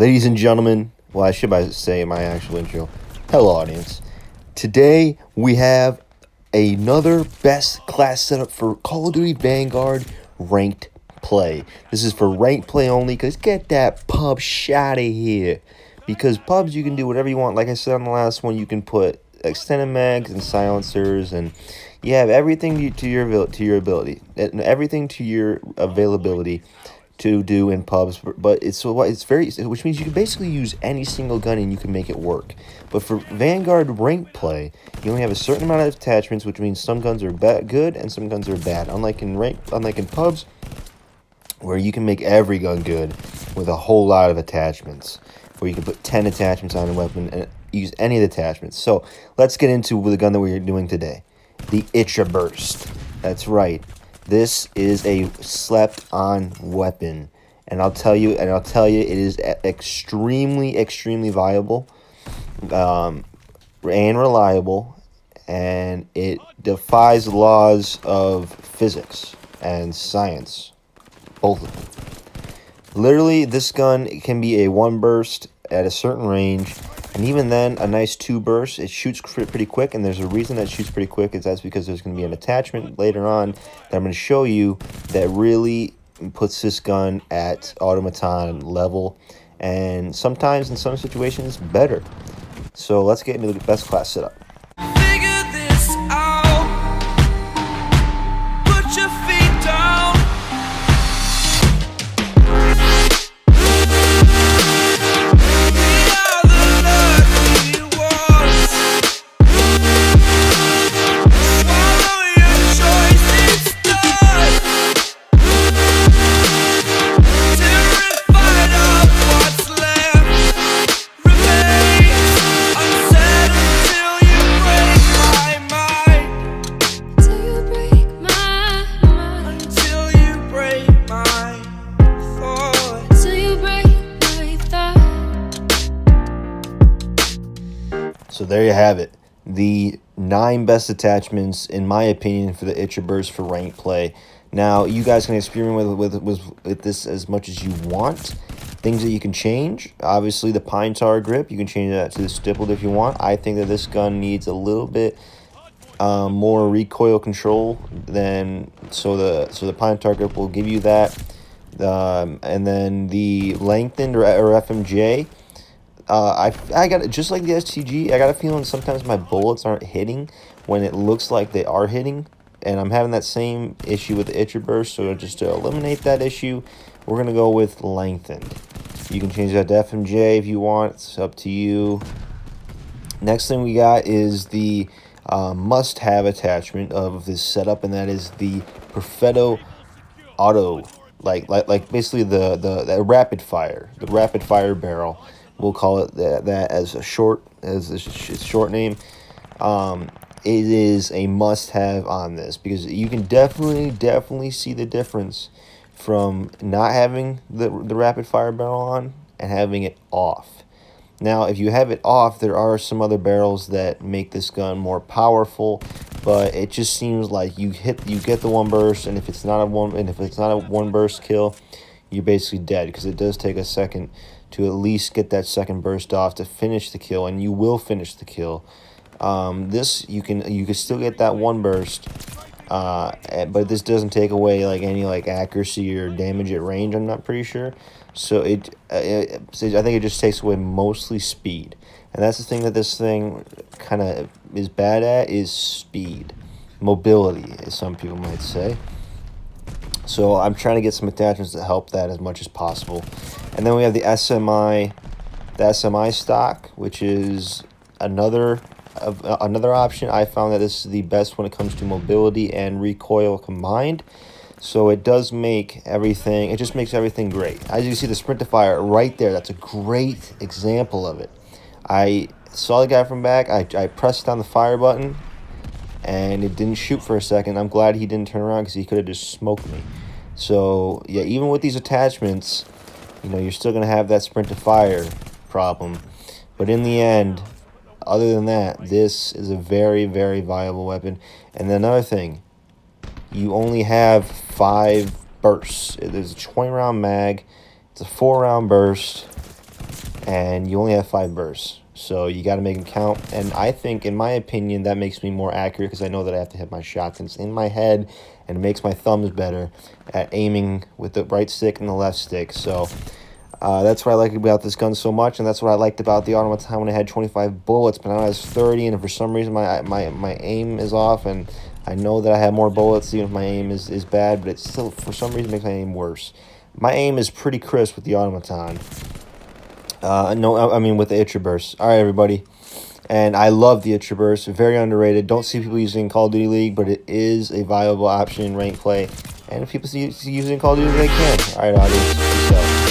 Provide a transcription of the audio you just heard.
Ladies and gentlemen, well, I should say my actual intro. Hello, audience. Today, we have another best class setup for Call of Duty Vanguard ranked play. This is for ranked play only, because get that pub shot of here. Because pubs, you can do whatever you want. Like I said on the last one, you can put extended mags and silencers, and you have everything to your ability, and everything to your availability to do in pubs. But which means you can basically use any single gun and you can make it work. But for Vanguard ranked play, you only have a certain amount of attachments, which means some guns are good and some guns are bad. Unlike in pubs, where you can make every gun good with a whole lot of attachments, where you can put 10 attachments on a weapon and use any of the attachments. So let's get into the gun that we're doing today, the ITRA Burst. That's right. This is a slept-on weapon, and I'll tell you, it is extremely viable, and reliable, and it defies the laws of physics and science, both of them. Literally, this gun can be a 1 burst at a certain range, and even then, a nice 2 bursts. It shoots pretty quick, and there's a reason that it shoots pretty quick. That's because there's going to be an attachment later on that I'm going to show you that really puts this gun at automaton level, and sometimes in some situations better. So let's get into the best class setup. Figure this out. Put your feet down. So there you have it. The 9 best attachments, in my opinion, for the ITRA Burst for ranked play. Now, you guys can experiment with this as much as you want. Things that you can change. Obviously, the pine tar grip, you can change that to the stippled if you want. I think that this gun needs a little bit more recoil control than so the pine tar grip will give you that. And then the lengthened or FMJ. I got, just like the STG, I got a feeling sometimes my bullets aren't hitting when it looks like they are hitting, and I'm having that same issue with the ITRA Burst. So just to eliminate that issue, we're gonna go with lengthened. You can change that to FMJ if you want. It's up to you. Next thing we got is the must-have attachment of this setup, and that is the Perfetto Auto, like basically the rapid fire barrel. We'll call it that as its short name. It is a must-have on this, because you can definitely see the difference from not having the rapid fire barrel on and having it off. Now, if you have it off, there are some other barrels that make this gun more powerful, but it just seems like you get the 1 burst, and if it's not a 1 burst kill, you're basically dead, because it does take a second to at least get that 2nd burst off to finish the kill, and you will finish the kill. This you can still get that 1 burst, but this doesn't take away any accuracy or damage at range. I'm not pretty sure. So I think it just takes away mostly speed, and that's the thing that this thing kind of is bad at, is speed, mobility, as some people might say. So I'm trying to get some attachments to help that as much as possible. And then we have the SMI stock, which is another option. I found that this is the best when it comes to mobility and recoil combined. So it does make everything, it just makes everything great. As you can see, the sprint to fire right there, that's a great example of it. I saw the guy from back, I pressed down the fire button, and it didn't shoot for a second. I'm glad he didn't turn around, because he could have just smoked me. So yeah, even with these attachments, you're still going to have that sprint to fire problem. But in the end, other than that, this is a very viable weapon. And another thing, you only have 5 bursts. There's a 20 round mag. It's a 4 round burst. and you only have 5 bursts. So you got to make them count. And I think, in my opinion, that makes me more accurate because I know that I have to hit my shots. And it's in my head, and it makes my thumbs better at aiming with the right stick and the left stick. So that's what I like about this gun so much, and that's what I liked about the automaton when I had 25 bullets, but now it has 30, and for some reason my aim is off, and I know that I have more bullets even if my aim is bad, but it still, for some reason, makes my aim worse. My aim is pretty crisp with the automaton. No, I mean with the ITRA Burst. All right, everybody. And I love the ITRA Burst. Very underrated. Don't see people using Call of Duty League, but it is a viable option in ranked play. And if people see using Call of Duty, they can. All right, audience. Peace out.